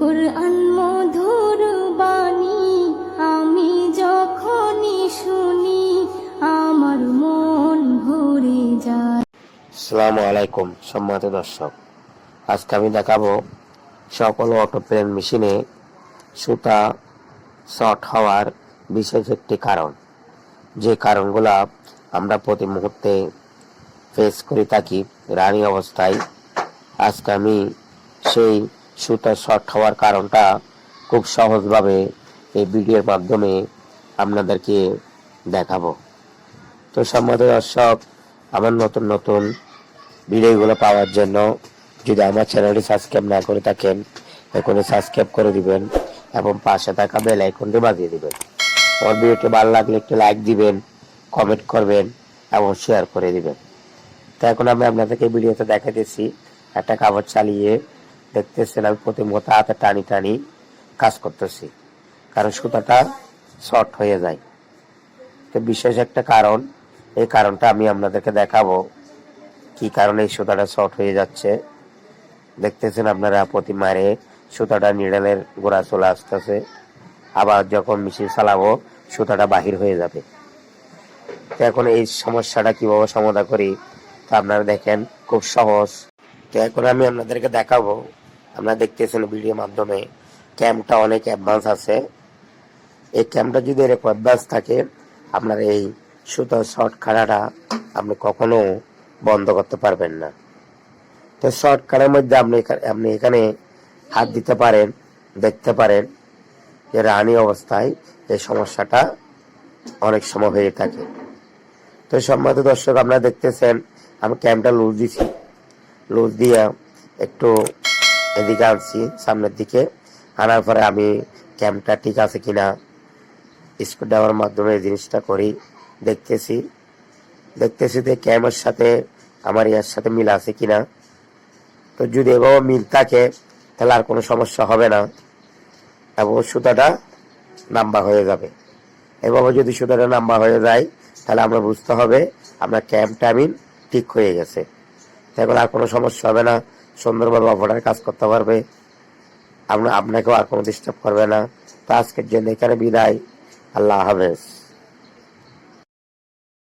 কুরআন মধুর বাণী আমি যখনই শুনি আমার মন ভরে যায়। আসসালামু আলাইকুম সম্মানিত দর্শক, আজকে আমি দেখাবো সকল অটো প্লেন মেশিনে সুতা শর্ট হওয়ার বিশেষ একটি কারণ, যে কারণগুলো আমরা প্রতি মুহূর্তে ফেস করে থাকি রানী অবস্থায়। আজকে আমি সেই সুতা শর্ট হওয়ার কারণটা খুব সহজভাবে এই ভিডিওর মাধ্যমে আপনাদেরকে দেখাবো। তো সম্মানিত দর্শক, আমার নতুন নতুন ভিডিওগুলো পাওয়ার জন্য যদি আমার চ্যানেলটি সাবস্ক্রাইব না করে থাকেন, এখনই সাবস্ক্রাইব করে দিবেন এবং পাশে থাকা বেল আইকনটি বাজিয়ে দিবেন। আমার ভিডিওটি ভালো লাগলে একটু লাইক দিবেন, কমেন্ট করবেন এবং শেয়ার করে দিবেন। তো এখন আমি আপনাদেরকে ভিডিওতে দেখাতেছি একটা কাপড় চালিয়ে দেখতেছেন আমি প্রতি মুহূর্তে হাতে টানি টানি কাজ করতেছি, কারণ সুতাটা শর্ট হয়ে যায়। তো বিশেষ একটা কারণ, এই কারণটা আমি আপনাদেরকে দেখাবো কি কারণে এই সুতাটা শর্ট হয়ে যাচ্ছে। দেখতেছেন আপনারা প্রতি মারে সুতাটা নিডেলের গোড়া চলে আসতেছে, আবার যখন মেশিন চালাবো সুতাটা বাহির হয়ে যাবে। তো এখন এই সমস্যাটা কিভাবে সমাধান করি তা আপনারা দেখেন, খুব সহজ। তো এখন আমি আপনাদেরকে দেখাবো। আপনারা দেখতেছেন ভিডিওর মাধ্যমে ক্যামটা অনেক অ্যাডভান্স আছে। এই ক্যামটা যদি এরকম অ্যাডভান্স থাকে, আপনার এই সুতার শর্ট কাটাটা আপনি কখনো বন্ধ করতে পারবেন না। তো শর্ট কাটার মধ্যে আপনি এখানে হাত দিতে পারেন, দেখতে পারেন যে রানী অবস্থায় এই সমস্যাটা অনেক সময় হয়ে থাকে। তো সম্মানিত দর্শক, আপনারা দেখতেছেন আমি ক্যামটা লুজ দিছি, লুজ দিয়ে একটু এদিকে আনছি সামনের দিকে, আনার পরে আমি ক্যামটা ঠিক আছে কিনা স্ক্রু ড্রাইভারের মাধ্যমে এই জিনিসটা করি, দেখতেছি যে ক্যামের সাথে আমার ইয়ার সাথে মিল আছে কিনা। তো যদি এভাবে মিল থাকে তাহলে আর কোনো সমস্যা হবে না এবং সুতাটা নাম্বা হয়ে যাবে। এভাবে যদি সুতাটা নাম্বা হয়ে যায় তাহলে আমরা বুঝতে হবে আপনার ক্যামটা ঠিক হয়ে গেছে। তাহলে আর কোনো সমস্যা হবে না, সুন্দরভাবে অপারেটর কাজ করতে পারবে, আপনাকেও আর কোনো ডিস্টার্ব করবে না। তো আজকের জন্য এখানে বিদায়, আল্লাহ হাফেজ।